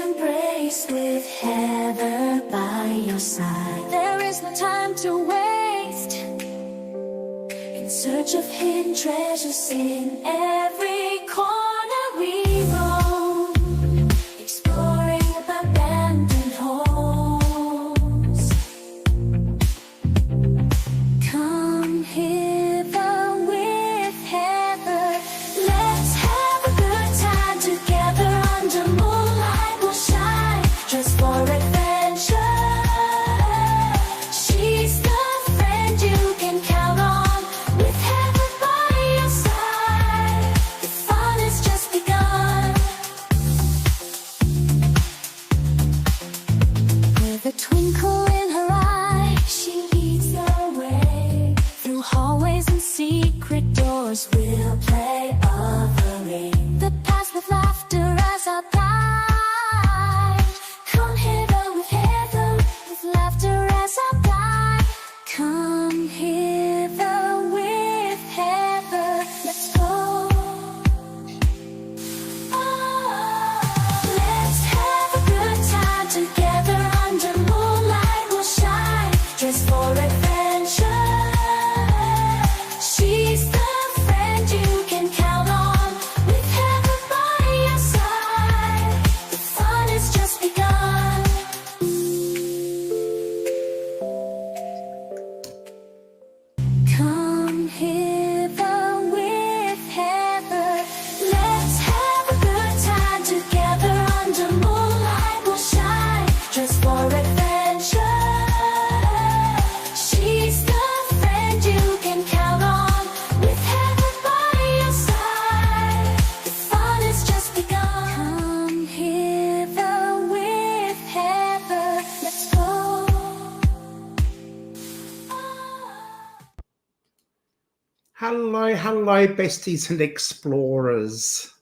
embrace with Heather by your side. There is no time to waste, in search of hidden treasures in every corner we roam, exploring abandoned homes. Come hither with Heather, let's have a good time together. Under moonlight we'll shine, dressed for adventure. She's the friend you can count on, with Heather by your side. The fun has just begun. With a twinkle in her eye, she leads the way. Through hallways and secret doors we'll play a parade. The past with laughter as our guide. Come hither with Heather, with laughter as our guide. Come hither with Heather, let's go. Let's have a good time together. Under moonlight we'll shine, dressed for adventure. She's the friend you can count on, with Heather by your side. The fun has just begun. Come hither with Heather, let's have a good time together. Under moonlight we'll shine, dressed for adventure. She's the friend you can count on, with Heather by your side. The fun has just begun. Come hither with Heather, let's go. Hello, besties and explorers.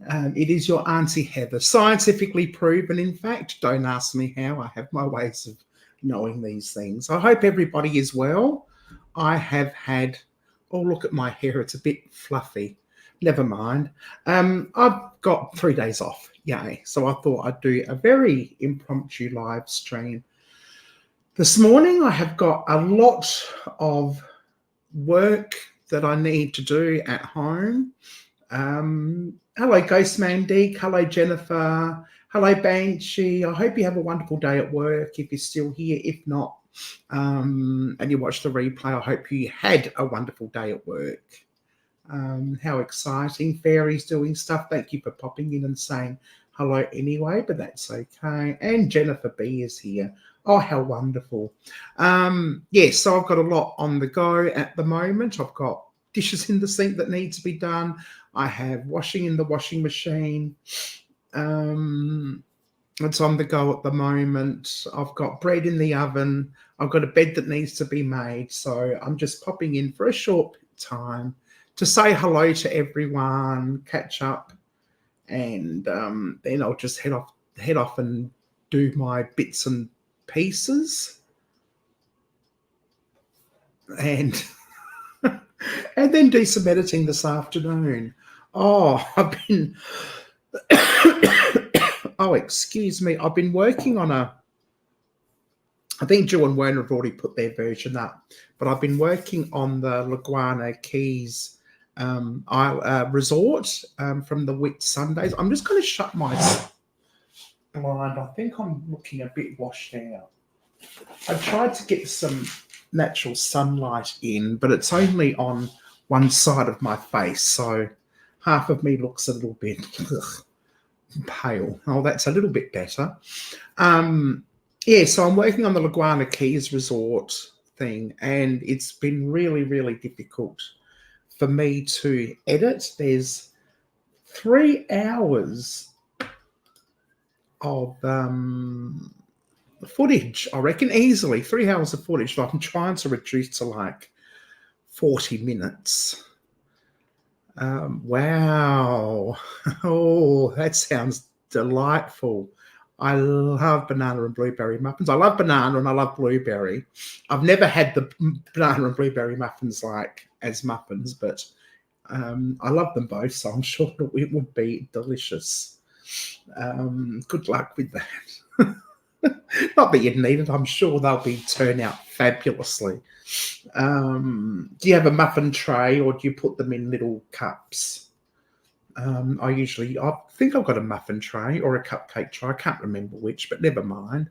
It is your Auntie Heather, scientifically proven, in fact. Don't ask me how. I have my ways of knowing these things. I hope everybody is well. I have had, oh, look at my hair. It's a bit fluffy. Never mind. I've got 3 days off. Yay. So I thought I'd do a very impromptu live stream. This morning I have got a lot of work that I need to do at home. Hello, Ghostman Deek. Hello, Jennifer. Hello, Banshee. I hope you have a wonderful day at work if you're still here. If not, and you watch the replay, I hope you had a wonderful day at work. How exciting. Fairy's doing stuff. Thank you for popping in and saying hello anyway, but that's okay. And Jennifer B is here. Oh, how wonderful. Yes, so I've got a lot on the go at the moment. I've got dishes in the sink that need to be done. I have washing in the washing machine. It's on the go at the moment. I've got bread in the oven. I've got a bed that needs to be made. So I'm just popping in for a short time to say hello to everyone, catch up, and then I'll just head off and do my bits and pieces, and and then do some editing this afternoon. Oh, I've been oh, excuse me. I've been working on I think Jill and Werner have already put their version up, but I've been working on the Laguana Keys resort from the Whit Sundays. I'm just going to shut my blind. I think I'm looking a bit washed out. I tried to get some natural sunlight in, but it's only on one side of my face, so half of me looks a little bit pale. Oh, that's a little bit better. Yeah, so I'm working on the Laguana Keys resort thing, and it's been really, really difficult for me to edit. There's 3 hours of footage, I reckon, easily 3 hours of footage that I'm trying to reduce to like 40 minutes. Wow. Oh, that sounds delightful. I love banana and blueberry muffins. I love banana and I love blueberry. I've never had the banana and blueberry muffins like as muffins, but I love them both, so I'm sure it would be delicious. Good luck with that. Not that you'd need it. I'm sure they'll turn out fabulously. Do you have a muffin tray, or do you put them in little cups? I think I've got a muffin tray or a cupcake tray. I can't remember which, but never mind.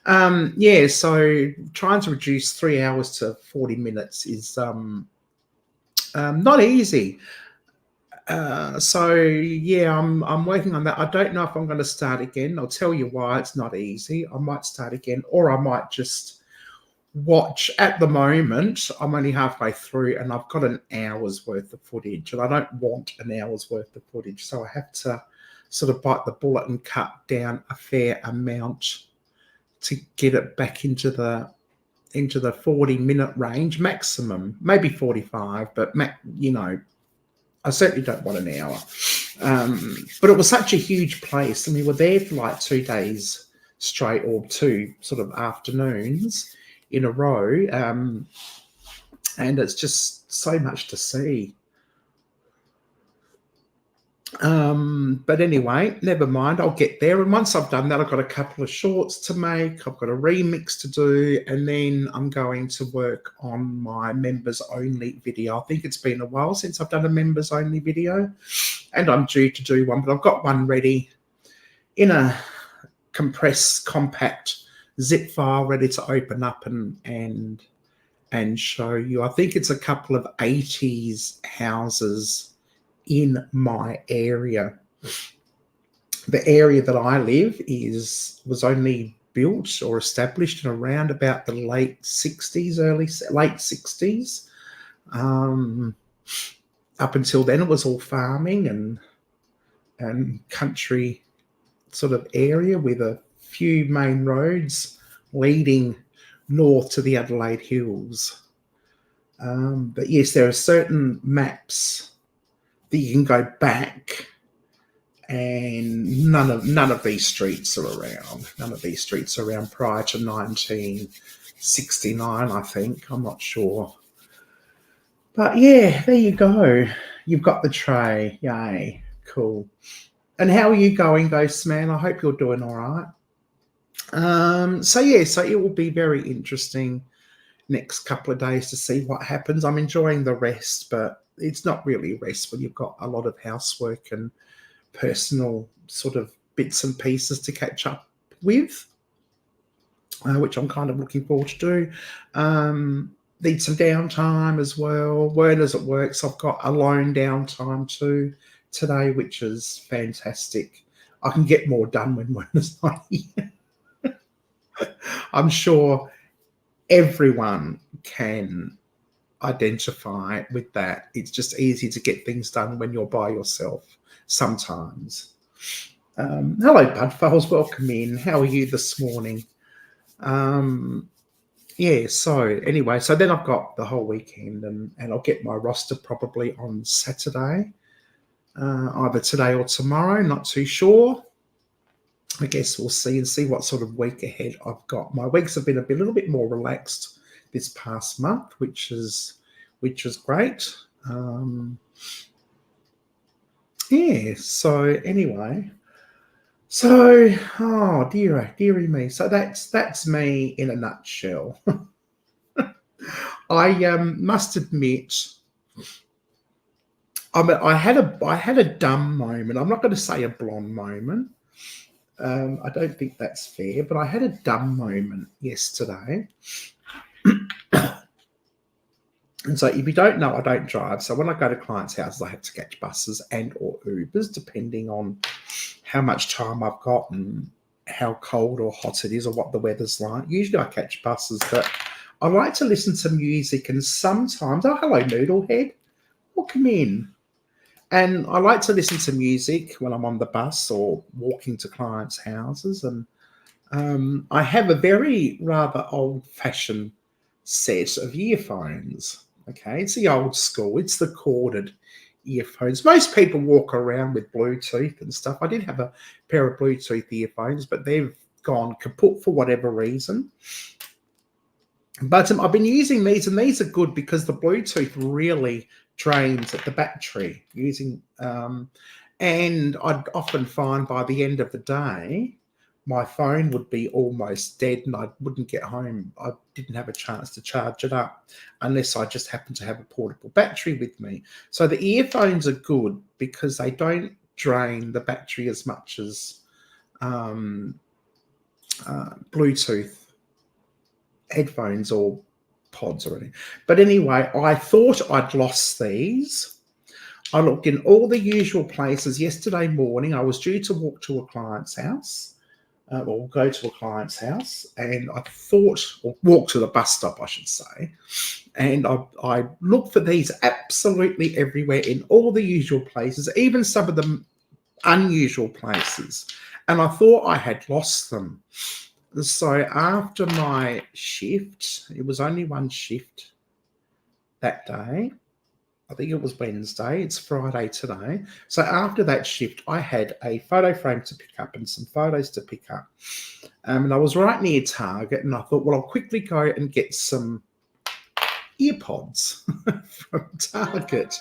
Yeah, so trying to reduce 3 hours to 40 minutes is not easy. So yeah, I'm working on that. I don't know if I'm going to start again. I'll tell you why it's not easy. I might start again, or I might just watch. At the moment, I'm only halfway through, and I've got an hour's worth of footage, and I don't want an hour's worth of footage, so I have to sort of bite the bullet and cut down a fair amount to get it back into the 40-minute range maximum, maybe 45, but I certainly don't want an hour. But it was such a huge place, and we were there for like 2 days straight, or 2 sort of afternoons in a row, and it's just so much to see. But anyway, never mind, I'll get there. And once I've done that, I've got a couple of shorts to make, I've got a remix to do, and then I'm going to work on my members only video. I think it's been a while since I've done a members only video, and I'm due to do one, but I've got one ready in a compressed, compact zip file, ready to open up and show you. I think it's a couple of 80s houses in my area. The area that I live was only built or established in around about the late 60s. Up until then, it was all farming and country sort of area with a few main roads leading north to the Adelaide Hills. But yes, there are certain maps that you can go back, and none of these streets are around. None of these streets are around prior to 1969, I think. I'm not sure. But yeah, there you go. You've got the tray. Yay. Cool. And how are you going, Ghost Man? I hope you're doing all right. So it will be very interesting next couple of days to see what happens. I'm enjoying the rest, but it's not really rest when you've got a lot of housework and personal sort of bits and pieces to catch up with, which I'm kind of looking forward to do. Need some downtime as well. Werner's at work, so I've got alone downtime too today, which is fantastic. I can get more done when Werner's not here. I'm sure everyone can identify with that. It's just easy to get things done when you're by yourself sometimes. Hello, Budfiles. Welcome in. How are you this morning? Yeah, so anyway, so then I've got the whole weekend, and I'll get my roster probably on Saturday, either today or tomorrow, not too sure. I guess we'll see what sort of week ahead I've got. My weeks have been a little bit more relaxed this past month, which is great. Yeah, so anyway, so oh dearie me. So that's me in a nutshell. I must admit, I had a dumb moment. I'm not going to say a blonde moment. I don't think that's fair, but I had a dumb moment yesterday. And so if you don't know, I don't drive. So when I go to clients' houses, I have to catch buses and or Ubers, depending on how much time I've got and how cold or hot it is or what the weather's like. Usually I catch buses, but I like to listen to music, and sometimes, oh, hello, Noodlehead. Welcome in. And I like to listen to music when I'm on the bus or walking to clients' houses. And I have a very rather old-fashioned set of earphones. Okay, it's the old school. It's the corded earphones. Most people walk around with Bluetooth and stuff. I did have a pair of Bluetooth earphones, but they've gone kaput for whatever reason. But I've been using these, and these are good because the Bluetooth really drains at the battery And I'd often find by the end of the day, my phone would be almost dead and I wouldn't get home. I didn't have a chance to charge it up unless I just happened to have a portable battery with me. So the earphones are good because they don't drain the battery as much as Bluetooth headphones or pods or anything. But anyway, I thought I'd lost these. I looked in all the usual places. Yesterday morning, I was due to walk to a client's house, or go to a client's house, and I thought, or walk to the bus stop, I should say, and I looked for these absolutely everywhere in all the usual places, even some of the unusual places, and I thought I had lost them. So after my shift, it was only one shift that day. I think it was Wednesday. It's Friday today. So after that shift, I had a photo frame to pick up and some photos to pick up. And I was right near Target, and I thought, well, I'll quickly go and get some earpods from Target.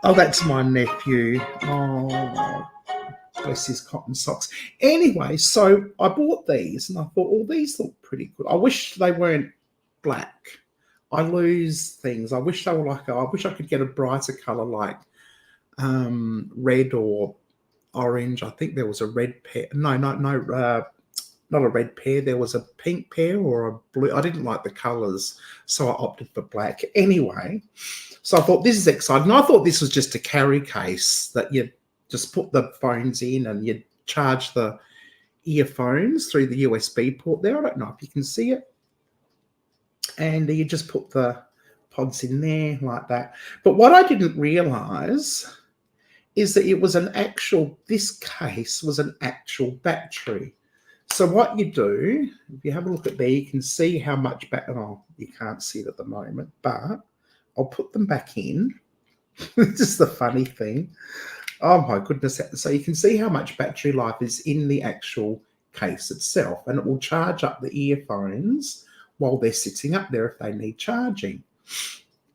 Oh, that's my nephew. Oh, bless his cotton socks. Anyway, so I bought these, and I thought, oh, these look pretty good. I wish they weren't black. I lose things. I wish they were like, I wish I could get a brighter color like red or orange. I think there was a red pair. No, not a red pair. There was a pink pair or a blue. I didn't like the colors, so I opted for black. Anyway, so I thought this is exciting. I thought this was just a carry case that you just put the phones in and you charge the earphones through the USB port there. I don't know if you can see it. And you just put the pods in there like that. But what I didn't realize is that it was this case was an actual battery. So what you do, if you have a look at there, you can see how much oh, you can't see it at the moment, but I'll put them back in. This is the funny thing. Oh my goodness. So you can see how much battery life is in the actual case itself, and it will charge up the earphones while they're sitting up there if they need charging.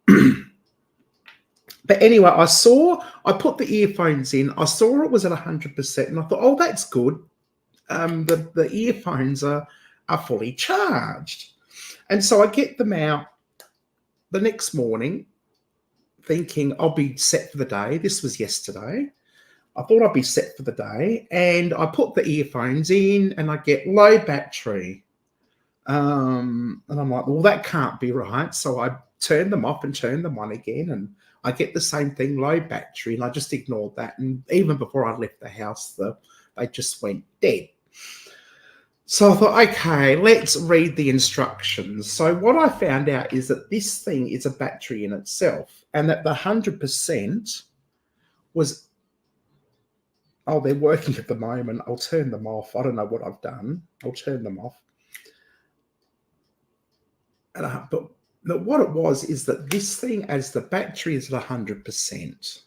But anyway, I put the earphones in. I saw it was at 100%, and I thought, oh, that's good. The earphones are fully charged. And so I get them out the next morning thinking I'll be set for the day. This was yesterday. I thought I'd be set for the day, and I put the earphones in and I get low battery. And I'm like, well, that can't be right. So I turned them off and turned them on again, and I get the same thing, low battery, and I just ignored that. And even before I left the house, they just went dead. So I thought, okay, let's read the instructions. So what I found out is that this thing is a battery in itself, and that the 100% was, oh, they're working at the moment. I'll turn them off. I don't know what I've done. I'll turn them off. But what it was is that this thing, as the battery is at 100%,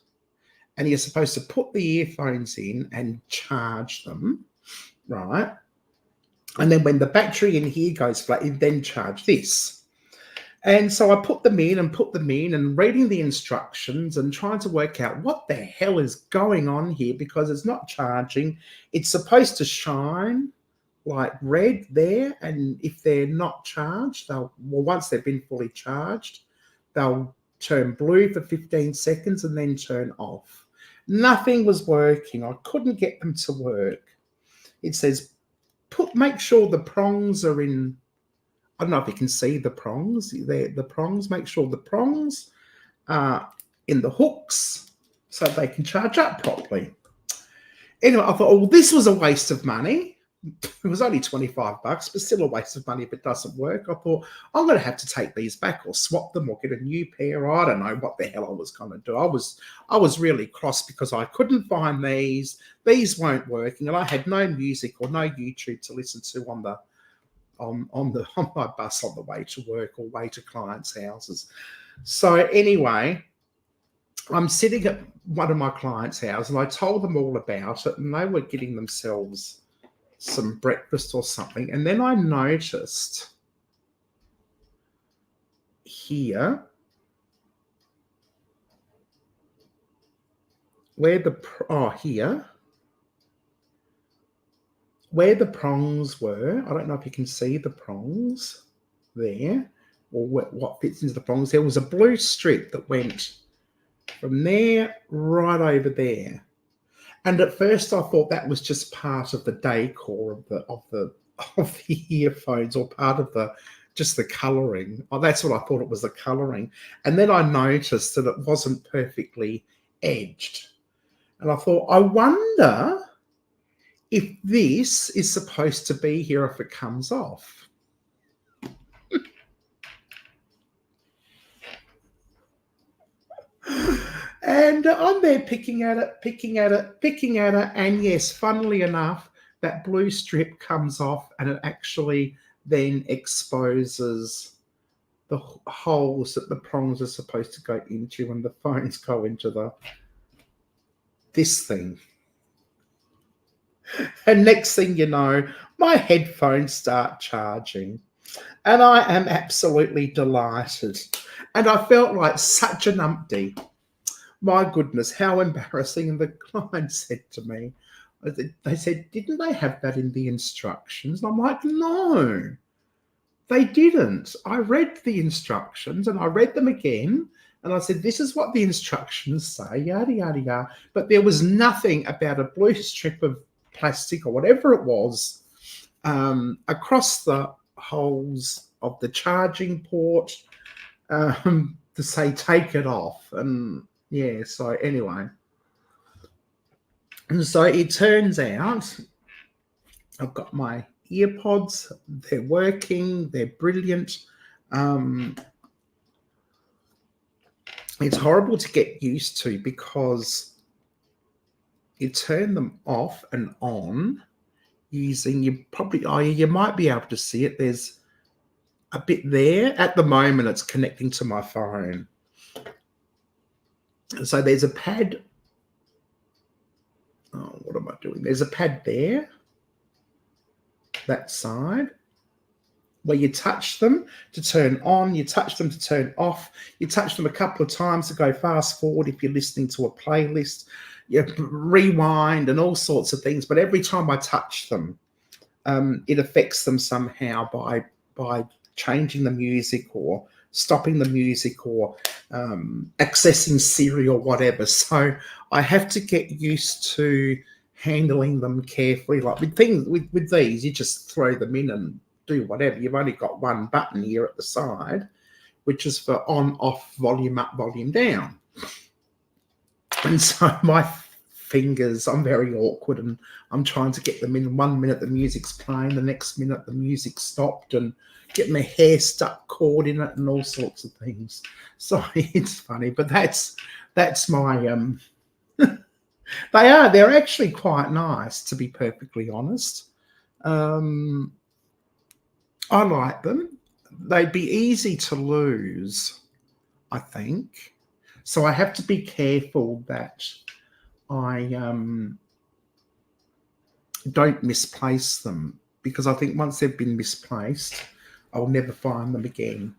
and you're supposed to put the earphones in and charge them, right? And then when the battery in here goes flat, you then charge this. And so I put them in and reading the instructions and trying to work out what the hell is going on here, because it's not charging. It's supposed to shine like red there, and if they're not charged, once they've been fully charged, they'll turn blue for 15 seconds and then turn off. Nothing was working. I couldn't get them to work. It says make sure the prongs are in. I don't know if you can see the prongs. The prongs. Make sure the prongs are in the hooks so they can charge up properly. Anyway, I thought, oh, well, this was a waste of money. It was only $25, but still a waste of money if it doesn't work. I thought, I'm going to have to take these back or swap them or get a new pair. I don't know what the hell I was going to do. I was really cross because I couldn't find these. These weren't working, and I had no music or no YouTube to listen to on my bus on the way to work or way to clients' houses. So anyway, I'm sitting at one of my clients' houses, and I told them all about it, and they were getting themselves some breakfast or something. And then I noticed here here, where the prongs were, I don't know if you can see the prongs there, or what fits into the prongs. There was a blue strip that went from there right over there. And at first I thought that was just part of the decor of the earphones, or part of just the colouring. Oh, that's what I thought it was, the colouring. And then I noticed that it wasn't perfectly edged. And I thought, I wonder if this is supposed to be here if it comes off. And I'm there picking at it. And yes, funnily enough, that blue strip comes off and it actually then exposes the holes that the prongs are supposed to go into, and the phones go into this thing. And next thing you know, my headphones start charging. And I am absolutely delighted. And I felt like such an umpty. My goodness, how embarrassing. And the client said to me, they said, didn't they have that in the instructions? And I'm like, no, they didn't. I read the instructions and I read them again. And I said, this is what the instructions say, yada, yada, yada. But there was nothing about a blue strip of plastic or whatever it was across the holes of the charging port to say, take it off. And yeah, so anyway. And so it turns out I've got my earpods. They're working. They're brilliant. It's horrible to get used to because you turn them off and on using, you might be able to see it. There's a bit there. At the moment, it's connecting to my phone. So there's a pad. Oh, what am I doing? There's a pad there, that side, where you touch them to turn on, you touch them to turn off, you touch them a couple of times to go fast forward if you're listening to a playlist, you rewind and all sorts of things. But every time I touch them, it affects them somehow by changing the music or stopping the music or accessing Siri or whatever. So I have to get used to handling them carefully. Like with things with these, you just throw them in and do whatever. You've only got one button here at the side, which is for on, off, volume up, volume down. And so my fingers, I'm very awkward, and I'm trying to get them in. 1 minute the music's playing, the next minute the music stopped, and get my hair stuck caught in it and all sorts of things. So it's funny, but that's my they're actually quite nice, to be perfectly honest. I like them. They'd be easy to lose, I think. So I have to be careful that I don't misplace them, because I think once they've been misplaced, I'll never find them again.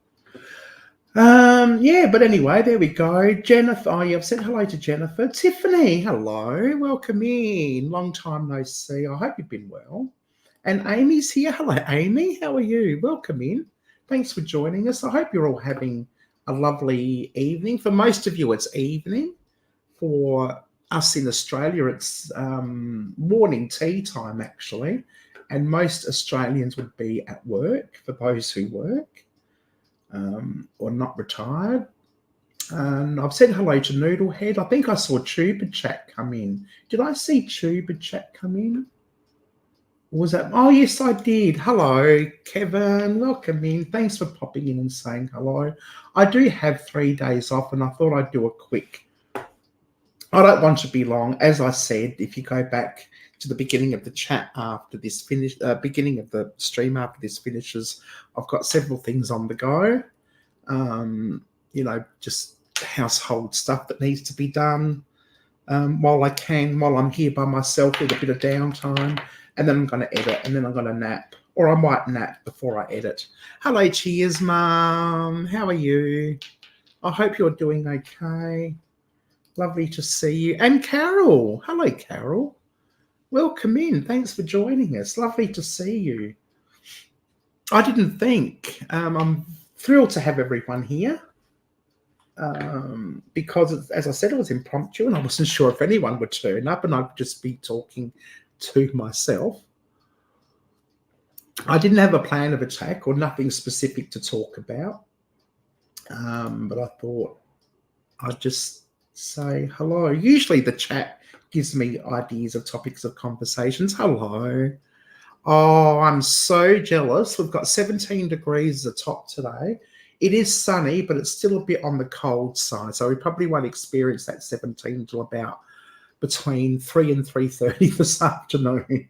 Yeah, but anyway, there we go. Jennifer, I've said hello to Jennifer. Tiffany, hello. Welcome in. Long time no see. I hope you've been well. And Amy's here. Hello, Amy. How are you? Welcome in. Thanks for joining us. I hope you're all having a lovely evening. For most of you, it's evening. For us in Australia, it's morning tea time, actually. And most Australians would be at work, for those who work or not retired. And I've said hello to Noodlehead. I think I saw Tuber Chat come in. Did I see Tuber Chat come in? Or was that? Oh, yes, I did. Hello, Kevin. Welcome in. Thanks for popping in and saying hello. I do have 3 days off, and I thought I'd do a quick. I don't want to be long. As I said, if you go back to the beginning of the chat after this beginning of the stream after this finishes, I've got several things on the go. Just household stuff that needs to be done while I'm here by myself with a bit of downtime, and then I'm going to edit, and then I'm going to nap, or I might nap before I edit. Hello, cheers, Mum. How are you? I hope you're doing okay. Lovely to see you. And Carol. Hello, Carol. Welcome in. Thanks for joining us. Lovely to see you. I didn't think. I'm thrilled to have everyone here because, as I said, it was impromptu and I wasn't sure if anyone would turn up and I'd just be talking to myself. I didn't have a plan of attack or nothing specific to talk about, but I thought I'd just say hello. Usually the chat gives me ideas of topics of conversations. Hello. Oh, I'm so jealous. We've got 17 degrees at the top today. It is sunny, but it's still a bit on the cold side. So we probably won't experience that 17 until about between 3 and 3:30 this afternoon.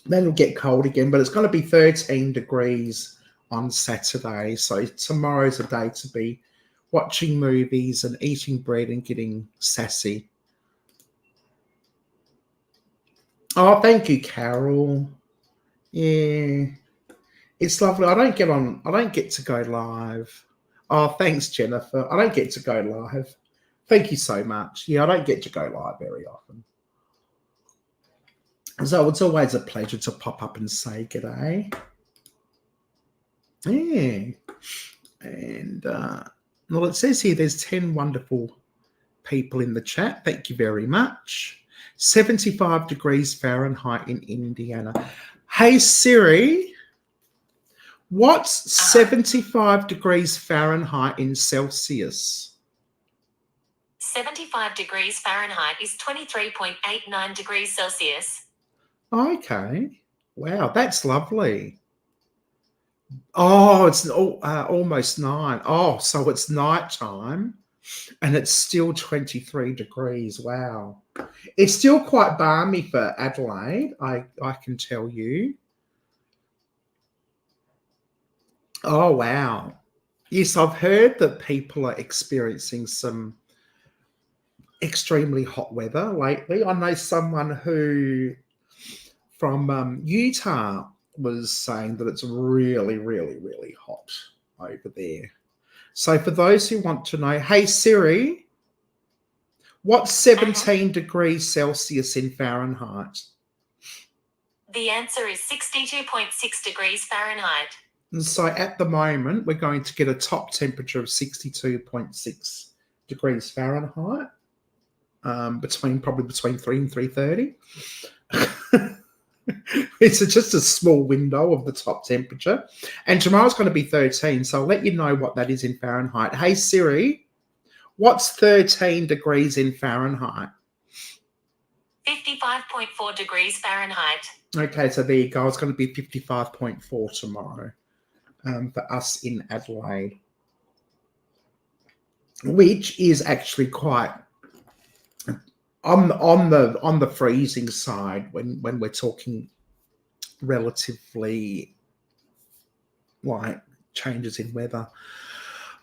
Then it'll get cold again, but it's going to be 13 degrees on Saturday. So tomorrow's a day to be watching movies and eating bread and getting sassy. Oh, thank you, Carol. Yeah, it's lovely. I don't get to go live. Oh, thanks, Jennifer. I don't get to go live. Thank you so much. Yeah, I don't get to go live very often. So it's always a pleasure to pop up and say g'day. Yeah. And, well, it says here there's 10 wonderful people in the chat. Thank you very much. 75 degrees Fahrenheit in Indiana. Hey, Siri, what's 75 degrees Fahrenheit in Celsius? 75 degrees Fahrenheit is 23.89 degrees Celsius. Okay. Wow, that's lovely. Oh, it's almost 9. Oh, so it's nighttime and it's still 23 degrees. Wow. It's still quite balmy for Adelaide, I can tell you. Oh, wow. Yes, I've heard that people are experiencing some extremely hot weather lately. I know someone who from Utah was saying that it's really, really, really hot over there. So for those who want to know, hey, Siri, what's 17 degrees Celsius in Fahrenheit? The answer is 62.6 degrees Fahrenheit. And so at the moment, we're going to get a top temperature of 62.6 degrees Fahrenheit, probably between 3 and 3:30. It's just a small window of the top temperature. And tomorrow's going to be 13, so I'll let you know what that is in Fahrenheit. Hey, Siri, what's 13 degrees in Fahrenheit? 55.4 degrees Fahrenheit. Okay, so there you go. It's going to be 55.4 tomorrow for us in Adelaide, which is actually quite on the freezing side when we're talking relatively like changes in weather.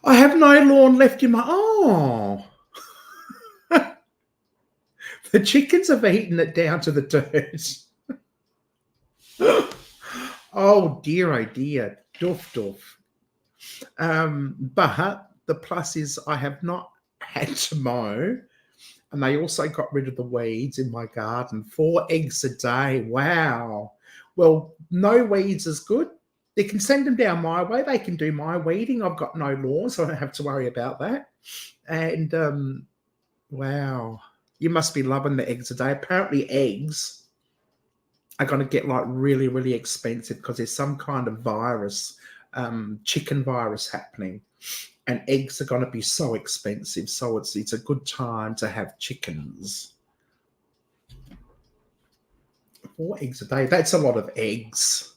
I have no lawn left in my the chickens have eaten it down to the dirt. Oh dear, doof. But the plus is I have not had to mow. And they also got rid of the weeds in my garden. 4 eggs a day. Wow. Well, no weeds is good. They can send them down my way. They can do my weeding. I've got no lawn, so I don't have to worry about that. And, wow. You must be loving the eggs a day. Apparently eggs are going to get like really, really expensive because there's some kind of virus, chicken virus happening. And eggs are going to be so expensive. So it's a good time to have chickens. 4 eggs a day. That's a lot of eggs.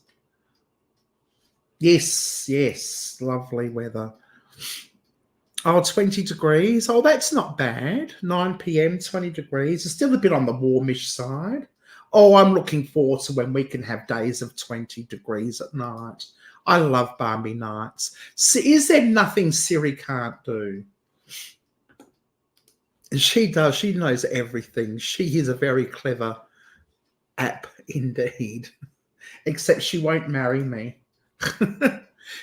Yes. Lovely weather. Oh, 20 degrees. Oh, that's not bad. 9 p.m., 20 degrees. It's still a bit on the warmish side. Oh, I'm looking forward to when we can have days of 20 degrees at night. I love balmy nights. Is there nothing Siri can't do? She does. She knows everything. She is a very clever app indeed. Except she won't marry me.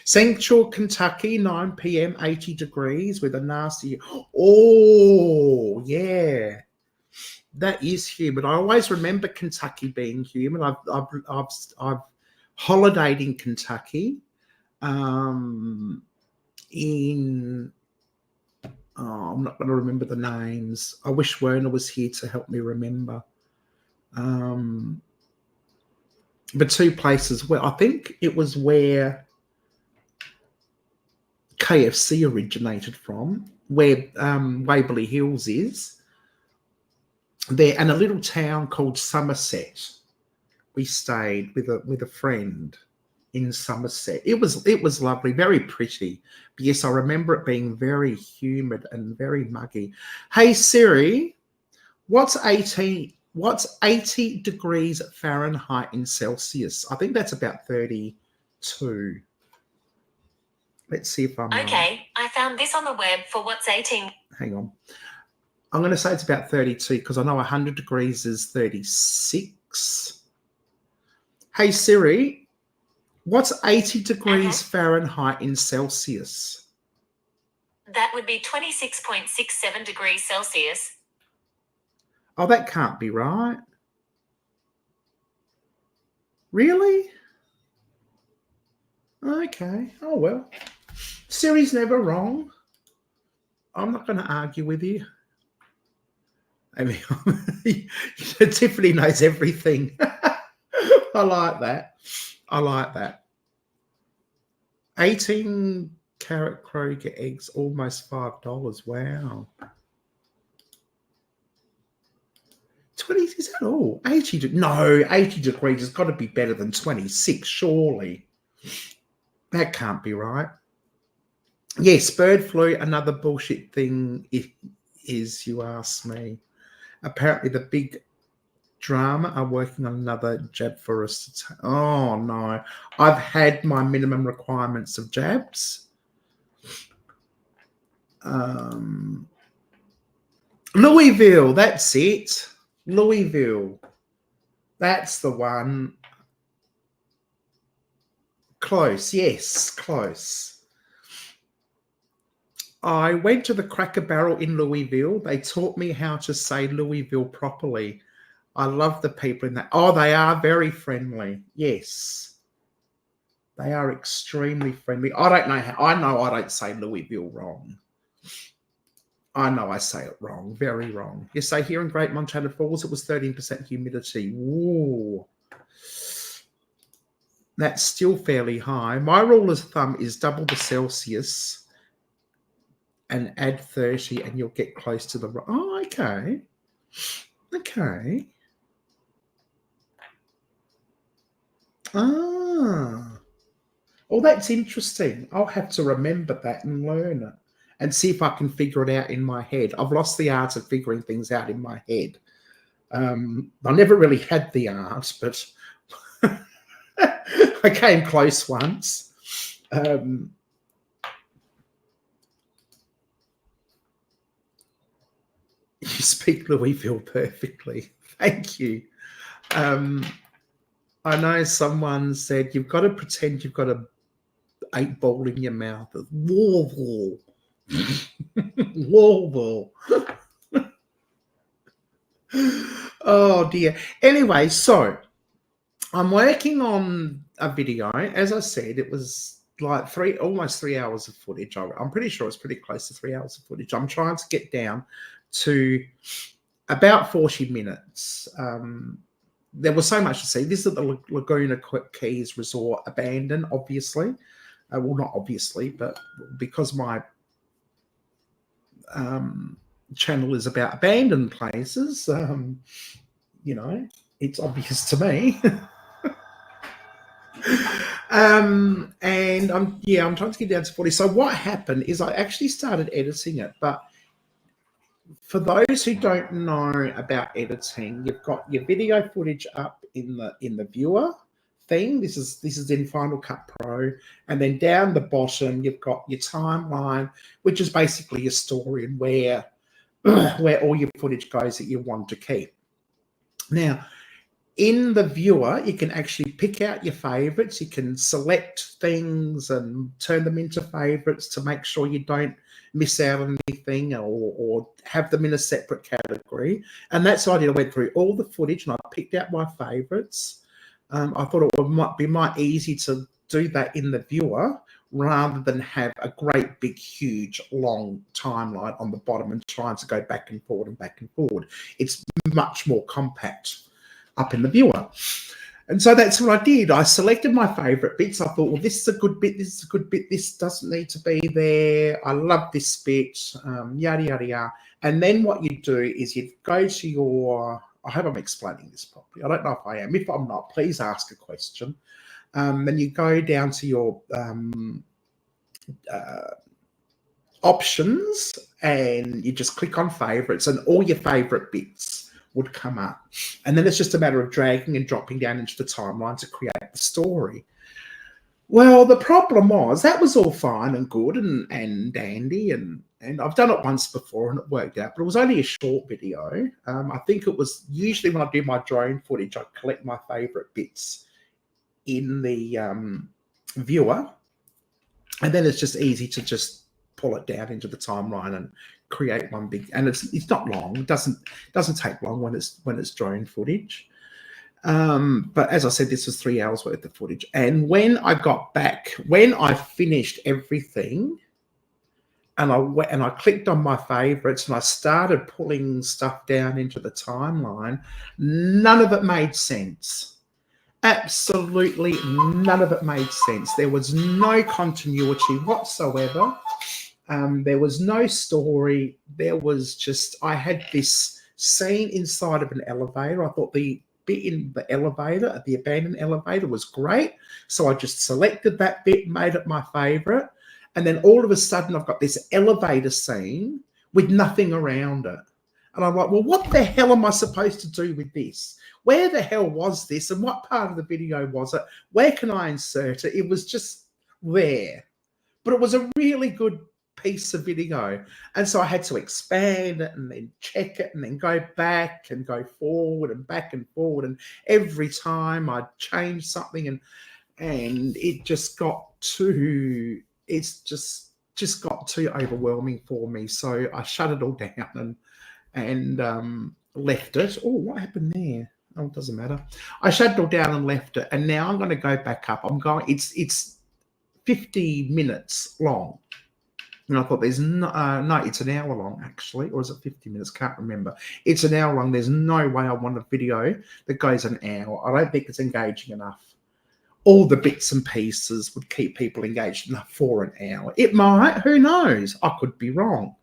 Central Kentucky, 9 p.m., 80 degrees with a nasty. Oh, yeah. That is humid. I always remember Kentucky being humid. I've holidayed in Kentucky. In I'm not going to remember the names. I wish Werner was here to help me remember. But two places where I think it was where KFC originated from, where Waverly Hills is there, and a little town called Somerset. We stayed with a friend in Somerset. It was lovely, very pretty. But yes, I remember it being very humid and very muggy. Hey Siri, what's 80 degrees Fahrenheit in Celsius? I think that's about 32. Let's see if I'm right. Okay, I found this on the web for what's 18. Hang on. I'm going to say it's about 32 because I know 100 degrees is 36. Hey Siri, what's 80 degrees Fahrenheit in Celsius? That would be 26.67 degrees Celsius. Oh, that can't be right. Really? Okay. Oh, well. Siri's never wrong. I'm not going to argue with you. I mean, Tiffany knows everything. I like that. I like that. 18 carat Kroger eggs, almost $5. Wow. 20, is that all? 80, no, 80 degrees has got to be better than 26, surely. That can't be right. Yes, bird flu, another bullshit thing is, you ask me. Apparently the big drama are working on another jab for us. Oh, no. I've had my minimum requirements of jabs. Louisville, that's it. Louisville. That's the one. Close, yes, close. I went to the Cracker Barrel in Louisville. They taught me how to say Louisville properly. I love the people in that. Oh, they are very friendly. Yes. They are extremely friendly. I don't know how. I know I don't say Louisville wrong. I know I say it wrong. Very wrong. You say here in Great Montana Falls, it was 13% humidity. Whoa. That's still fairly high. My rule of thumb is double the Celsius and add 30 and you'll get close to the... Oh, okay. Okay. Ah. Oh, that's interesting. I'll have to remember that and learn it and see if I can figure it out in my head. I've lost the art of figuring things out in my head. I never really had the art, but I came close once. You speak Louisville perfectly. Thank you. I know someone said you've got to pretend you've got a 8-ball in your mouth. Louisville. Louisville. Oh dear. Anyway, so I'm working on a video. As I said, it was like almost 3 hours of footage. I'm pretty sure it's pretty close to 3 hours of footage. I'm trying to get down to about 40 minutes. There was so much to see. This is the Laguna Keys Resort, abandoned, obviously. Well, not obviously, but because my channel is about abandoned places, you know, it's obvious to me. And I'm trying to get down to 40. So what happened is I actually started editing it, but for those who don't know about editing, you've got your video footage up in the viewer thing. This is in Final Cut Pro, and then down the bottom you've got your timeline, which is basically your story and where all your footage goes that you want to keep. Now, in the viewer, you can actually pick out your favorites. You can select things and turn them into favorites to make sure you don't miss out on anything, or have them in a separate category. And that's what I did. I went through all the footage and I picked out my favorites. I thought it might be easy to do that in the viewer rather than have a great big huge long timeline on the bottom and trying to go back and forward and back and forward. It's much more compact up in the viewer. And so that's what I did. I selected my favorite bits. I thought, well, this is a good bit, this is a good bit, this doesn't need to be there, I love this bit, yada yada yada. And then what you do is you go to your, I hope I'm explaining this properly, I don't know if I am. If I'm not, please ask a question. Then you go down to your options and you just click on favorites, and all your favorite bits would come up. And then it's just a matter of dragging and dropping down into the timeline to create the story. Well, the problem was that was all fine and good and dandy, and I've done it once before and it worked out, but it was only a short video. I think it was usually when I do my drone footage, I collect my favorite bits in the viewer, and then it's just easy to just pull it down into the timeline and create one big, and it's not long. It doesn't take long when it's drone footage. But as I said, this was 3 hours worth of footage. And when I got back, when I finished everything, and I clicked on my favorites and I started pulling stuff down into the timeline, none of it made sense. Absolutely none of it made sense. There was no continuity whatsoever. There was no story. There was just, I had this scene inside of an elevator. I thought the bit in the elevator, the abandoned elevator, was great. So I just selected that bit, made it my favorite. And then all of a sudden I've got this elevator scene with nothing around it. And I'm like, well, what the hell am I supposed to do with this? Where the hell was this? And what part of the video was it? Where can I insert it? It was just there. But it was a really good piece of video. And so I had to expand it and then check it and then go back and go forward and back and forward. And every time I'd change something and it just got too, it's just got too overwhelming for me. So I shut it all down and left it. Oh, what happened there? Oh, it doesn't matter. I shut it all down and left it. And now I'm going to go back up. It's 50 minutes long. And I thought there's no, it's an hour long actually, or is it 50 minutes? Can't remember. It's an hour long. There's no way I want a video that goes an hour. I don't think it's engaging enough. All the bits and pieces would keep people engaged enough for an hour. It might, who knows? I could be wrong.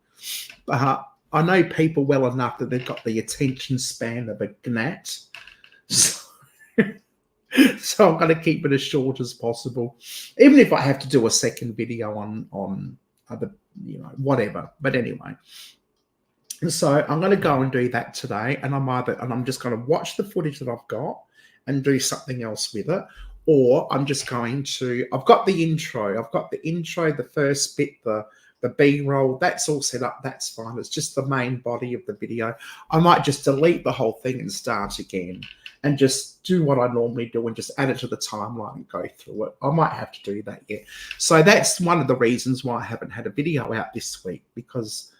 But I know people well enough that they've got the attention span of a gnat. So I'm going to keep it as short as possible, even if I have to do a second video on other, whatever. But anyway, so I'm going to go and do that today, and I'm just going to watch the footage that I've got and do something else with it, or I'm just going to. I've got the intro. The first bit, the B-roll, that's all set up. That's fine. It's just the main body of the video. I might just delete the whole thing and start again and just do what I normally do and just add it to the timeline and go through it. I might have to do that yet. So that's one of the reasons why I haven't had a video out this week, because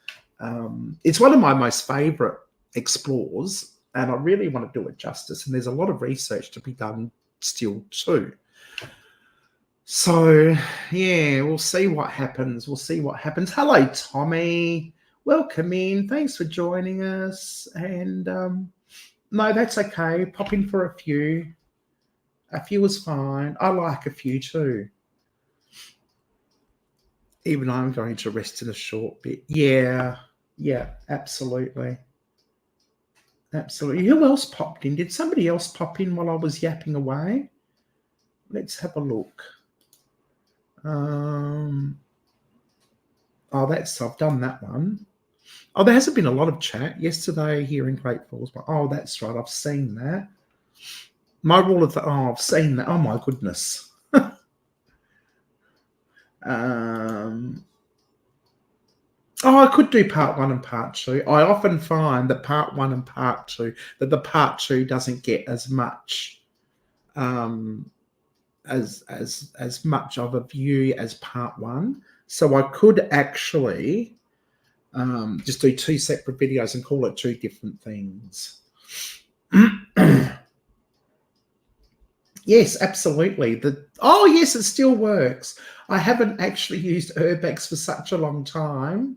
it's one of my most favorite explores and I really want to do it justice. And there's a lot of research to be done still too. So, yeah, we'll see what happens. Hello, Tommy. Welcome in. Thanks for joining us. And no, that's okay. Pop in for a few. A few is fine. I like a few too. Even I'm going to rest in a short bit. Yeah, absolutely. Absolutely. Who else popped in? Did somebody else pop in while I was yapping away? Let's have a look. I've done that one. Oh, there hasn't been a lot of chat yesterday here in Great Falls. But oh, that's right. I've seen that. My rule of the I've seen that. Oh my goodness. Oh, I could do part 1 and part 2. I often find that part 1 and part 2, that the part 2 doesn't get as much as much of a view as part 1. So I could actually just do 2 separate videos and call it 2 different things. Yes, absolutely. Oh, yes, it still works. I haven't actually used Urbex for such a long time.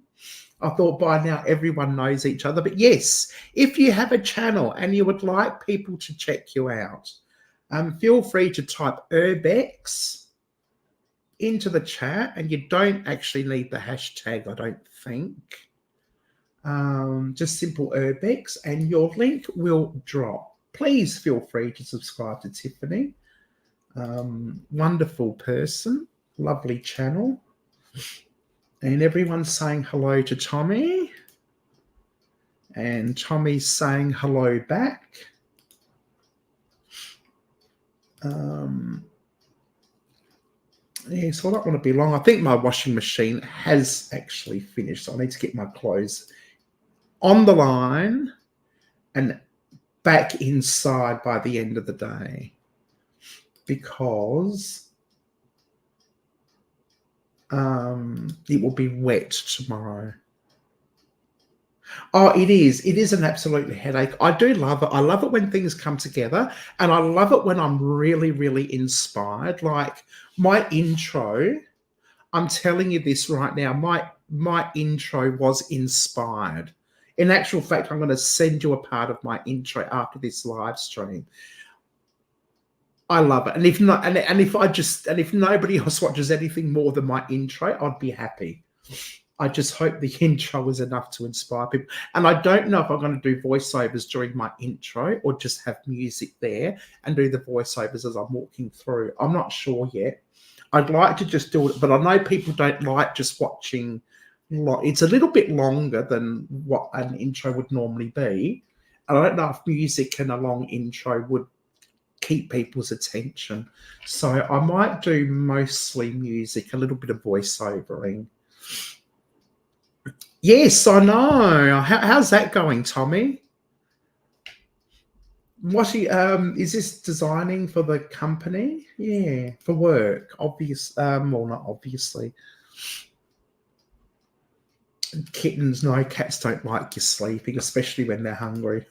I thought by now everyone knows each other. But yes, if you have a channel and you would like people to check you out, feel free to type Urbex into the chat, and you don't actually need the hashtag, I don't think. Just simple Urbex and your link will drop. Please feel free to subscribe to Tiffany. Wonderful person, lovely channel. And everyone's saying hello to Tommy. And Tommy's saying hello back. Yeah, so I don't want to be long. I think my washing machine has actually finished. So I need to get my clothes on the line and back inside by the end of the day, because it will be wet tomorrow. Oh, it is. It is an absolute headache. I do love it. I love it when things come together, and I love it when I'm really, really inspired. Like my intro, I'm telling you this right now, my intro was inspired. In actual fact, I'm going to send you a part of my intro after this live stream. I love it. And if not, and if nobody else watches anything more than my intro, I'd be happy. I just hope the intro is enough to inspire people. And I don't know if I'm going to do voiceovers during my intro or just have music there and do the voiceovers as I'm walking through. I'm not sure yet. I'd like to just do it, but I know people don't like just watching. It's a little bit longer than what an intro would normally be. And I don't know if music and a long intro would keep people's attention. So I might do mostly music, a little bit of voiceovering. Yes, I know. How's that going, Tommy? What is this designing for the company? Yeah, for work. Well, not obviously. Kittens, no, cats don't like you sleeping, especially when they're hungry.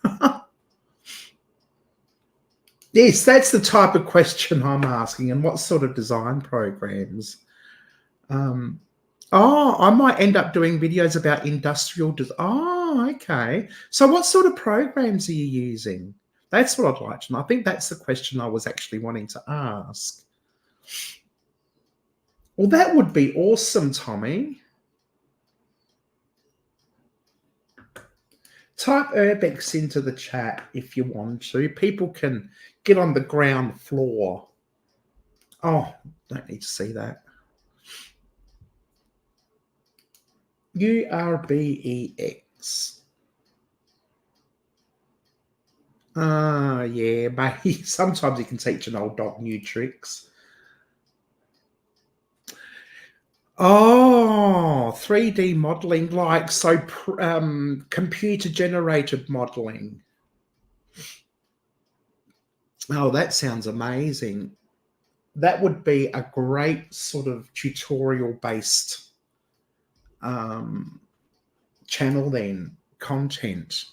Yes, that's the type of question I'm asking. And what sort of design programs? Oh, I might end up doing videos about industrial design. Oh, okay. So what sort of programs are you using? That's what I'd like to know. I think that's the question I was actually wanting to ask. Well, that would be awesome, Tommy. Type Urbex into the chat if you want to. People can get on the ground floor. Oh, don't need to see that. URBEX. Yeah, maybe sometimes you can teach an old dog new tricks. Oh, 3D modeling, like so computer generated modeling. Oh, that sounds amazing. That would be a great sort of tutorial based channel then, content.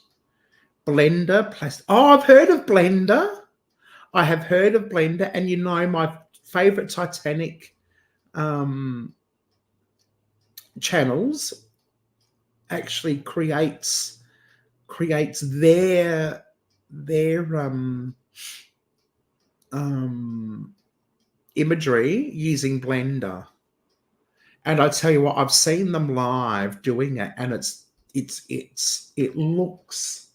Blender, oh, I've heard of Blender. I have heard of Blender, and you know my favorite Titanic channels actually creates their imagery using Blender. And I tell you what, I've seen them live doing it, and it looks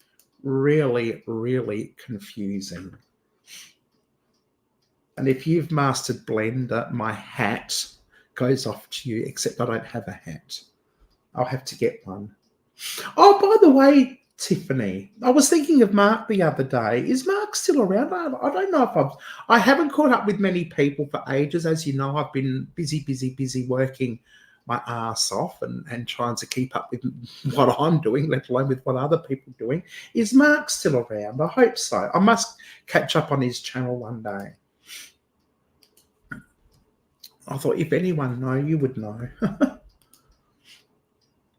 really, really confusing. And if you've mastered Blender, my hat goes off to you, except I don't have a hat. I'll have to get one. Oh, by the way, Tiffany, I was thinking of Mark the other day. Is Mark still around? I don't know if I haven't caught up with many people for ages. As you know, I've been busy working my ass off and trying to keep up with what I'm doing, let alone with what other people are doing. Is Mark still around? I hope so. I must catch up on his channel one day. I thought if anyone know, you would know.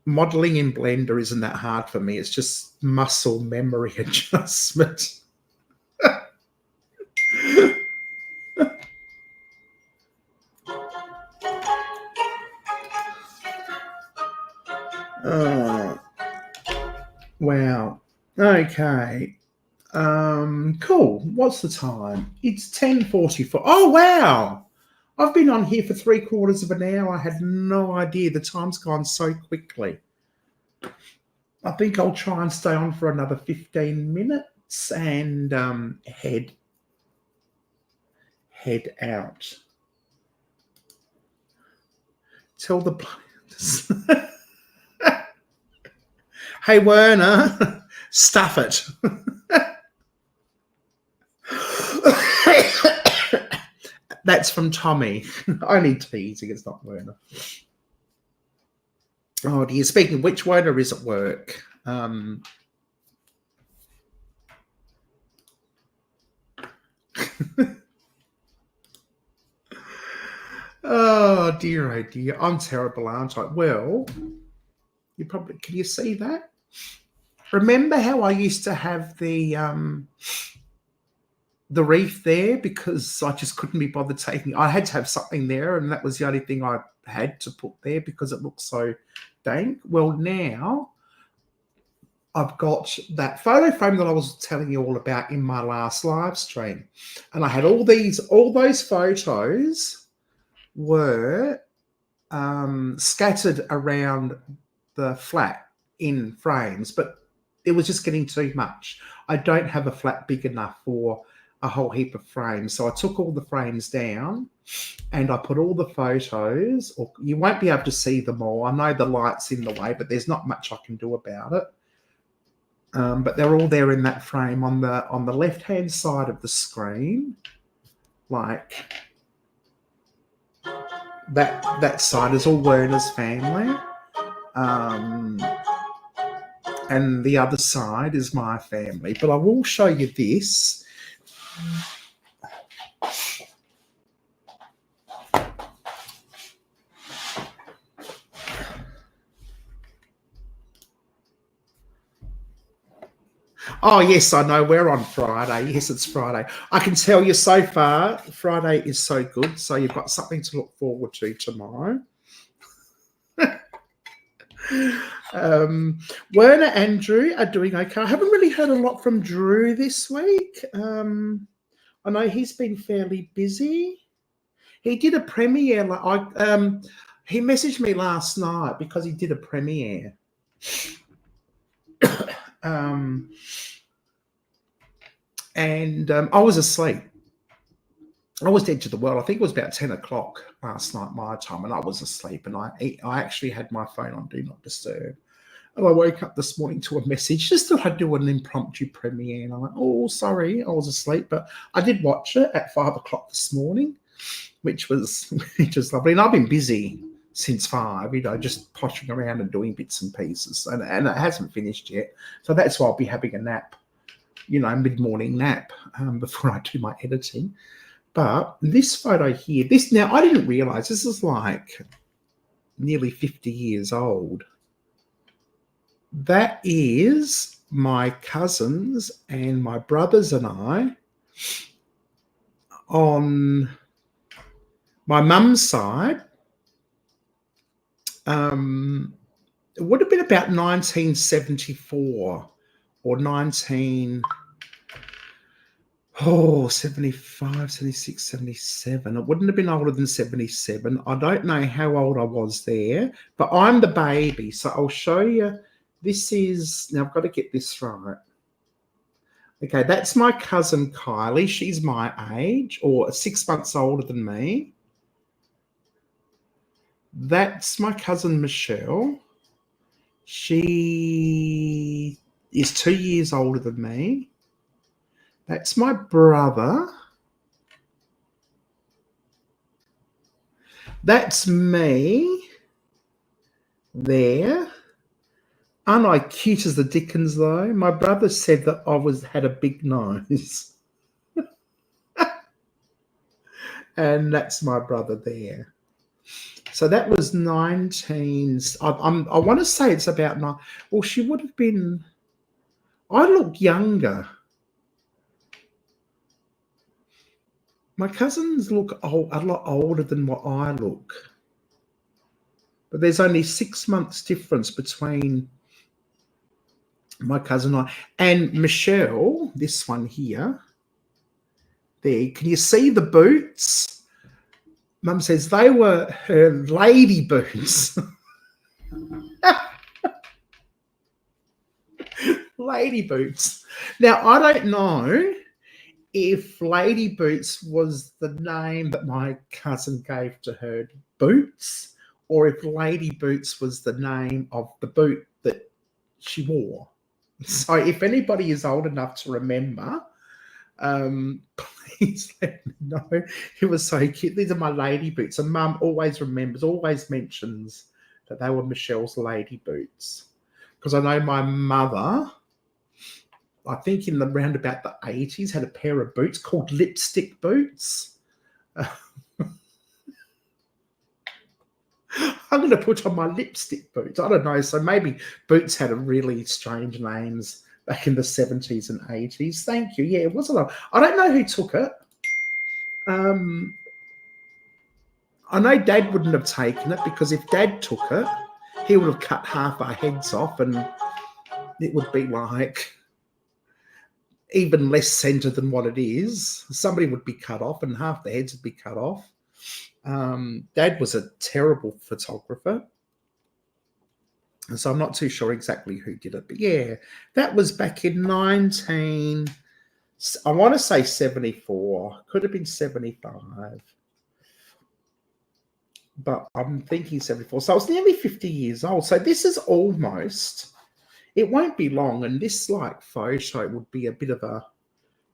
Modeling in Blender isn't that hard for me. It's just muscle memory adjustment. Oh, wow. Okay. Cool. What's the time? It's 10:44. Oh, wow. I've been on here for 3/4 of an hour. I had no idea. The time's gone so quickly. I think I'll try and stay on for another 15 minutes and head out. Tell the hey Werner, stuff it. That's from Tommy. Only teasing, it's not Werner. Oh dear, speaking of which, Werner is at work. Oh dear, I'm terrible, aren't I? Well, you probably, can you see that? Remember how I used to have the reef there because I just couldn't be bothered taking. I had to have something there, and that was the only thing I had to put there because it looked so dank. Well, now I've got that photo frame that I was telling you all about in my last live stream, and I had all those photos were scattered around the flat in frames, but it was just getting too much. I don't have a flat big enough for a whole heap of frames. So I took all the frames down and I put all the photos, or you won't be able to see them all. I know the light's in the way, but there's not much I can do about it. But they're all there in that frame on the left-hand side of the screen, like that side is all Werner's family. And the other side is my family. But I will show you this. Oh, yes, I know. We're on Friday. Yes, it's Friday. I can tell you so far, Friday is so good. So you've got something to look forward to tomorrow. Werner and Drew are doing okay. I haven't really heard a lot from Drew this week. I know he's been fairly busy. He did a premiere. He messaged me last night because he did a premiere. And I was asleep. I was dead to the world. I think it was about 10 o'clock last night, my time, and I was asleep. And I actually had my phone on Do Not Disturb. And I woke up this morning to a message. Just thought I'd do an impromptu premiere. And I'm like, oh, sorry, I was asleep. But I did watch it at 5 o'clock this morning, which was lovely. And I've been busy since 5, just pottering around and doing bits and pieces. And it hasn't finished yet. So that's why I'll be having a nap, mid-morning nap before I do my editing. But this photo here, now I didn't realize this is like nearly 50 years old. That is my cousins and my brothers and I on my mum's side. It would have been about 1974 or 75, 76, 77. It wouldn't have been older than 77. I don't know how old I was there, but I'm the baby. So I'll show you. This is, now I've got to get this right. Okay, that's my cousin Kylie. She's my age, or 6 months older than me. That's my cousin Michelle. She is 2 years older than me. That's my brother. That's me. there. Aren't I cute as the dickens, though? My brother said that I had a big nose. And that's my brother there. So that was 19. I want to say it's about 9. Well, she would have been. I look younger. My cousins look a lot older than what I look. But there's only 6 months difference between my cousin and I. And Michelle, this one here. There, can you see the boots? Mum says they were her lady boots. Lady boots. Now, I don't know if Lady Boots was the name that my cousin gave to her boots, or if Lady Boots was the name of the boot that she wore. So if anybody is old enough to remember, please let me know. It was so cute. These are my lady boots. And Mum always remembers, always mentions that they were Michelle's lady boots. Because I know my mother, I think in the round about the 80s, had a pair of boots called lipstick boots. I'm going to put on my lipstick boots. I don't know. So maybe boots had a really strange names back in the 70s and 80s. Thank you. Yeah, it wasn't. I don't know who took it. I know Dad wouldn't have taken it, because if Dad took it, he would have cut half our heads off, and it would be like even less centre than what it is. Somebody would be cut off and half the heads would be cut off. Dad was a terrible photographer. And so I'm not too sure exactly who did it. But yeah, that was back in I want to say 74. Could have been 75. But I'm thinking 74. So I was nearly 50 years old. So this is almost, it won't be long. And this like photo would be a bit of a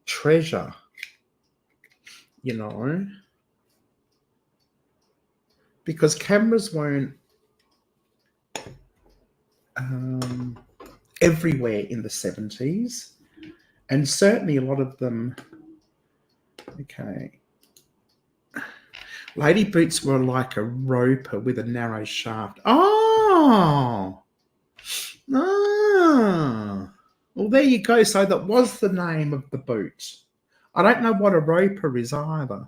treasure, you know, because cameras weren't everywhere in the 70s. And certainly a lot of them, okay. Lady boots were like a roper with a narrow shaft. Oh! Ah! Well, there you go. So that was the name of the boot. I don't know what a roper is either.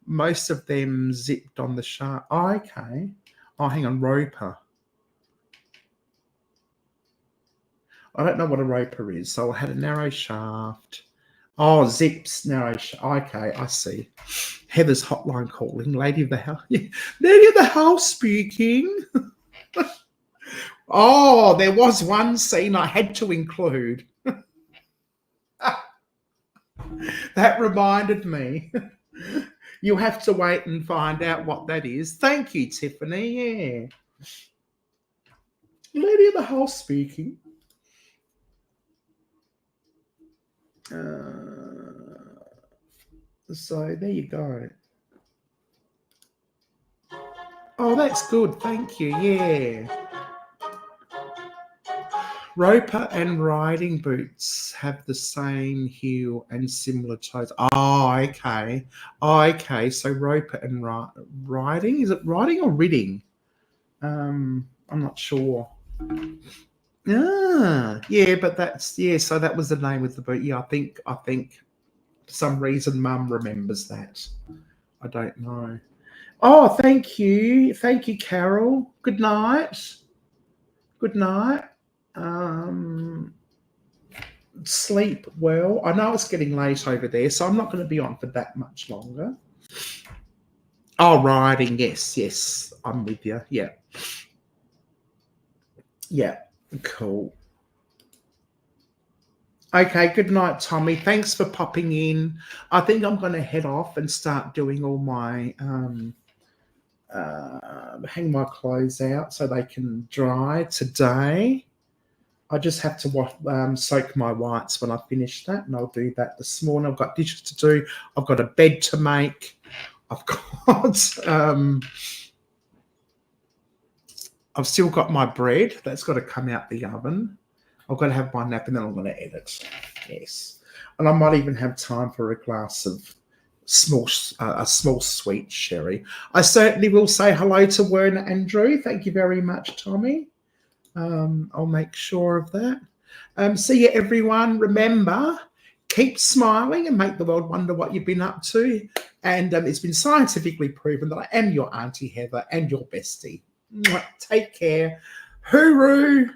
Most of them zipped on the shaft. Oh, okay. Oh, hang on. Roper. I don't know what a roper is. So I had a narrow shaft. Oh, zips, narrow shaft. Okay, I see. Heather's hotline calling. Lady of the house. Lady of the house speaking. Oh, there was one scene I had to include. That reminded me. You'll have to wait and find out what that is. Thank you, Tiffany. Yeah. Lady of the house speaking. So there you go. Oh, that's good. Thank you. Yeah. Roper and riding boots have the same heel and similar toes. Oh, okay. Oh, okay. So roper and riding. Is it riding or ridding? I'm not sure. Ah, yeah, but that's, yeah, so that was the name of the boot. Yeah, I think for some reason Mum remembers that. I don't know. Oh, thank you. Thank you, Carol. Good night. Good night. Sleep well. I know it's getting late over there, so I'm not going to be on for that much longer. Oh, riding. Yes. I'm with you. Yeah. Yeah. Cool. Okay, good night, Tommy. Thanks for popping in. I think I'm going to head off and start doing all my hang my clothes out so they can dry today. I just have to soak my whites when I finish that, and I'll do that this morning. I've got dishes to do. I've got a bed to make. I've got I've still got my bread. That's got to come out the oven. I've got to have my nap and then I'm going to edit. Yes. And I might even have time for a glass of a small sweet sherry. I certainly will say hello to Werner and Drew. Thank you very much, Tommy. I'll make sure of that. See you, everyone. Remember, keep smiling and make the world wonder what you've been up to. And it's been scientifically proven that I am your Auntie Heather and your bestie. Take care. Hooroo.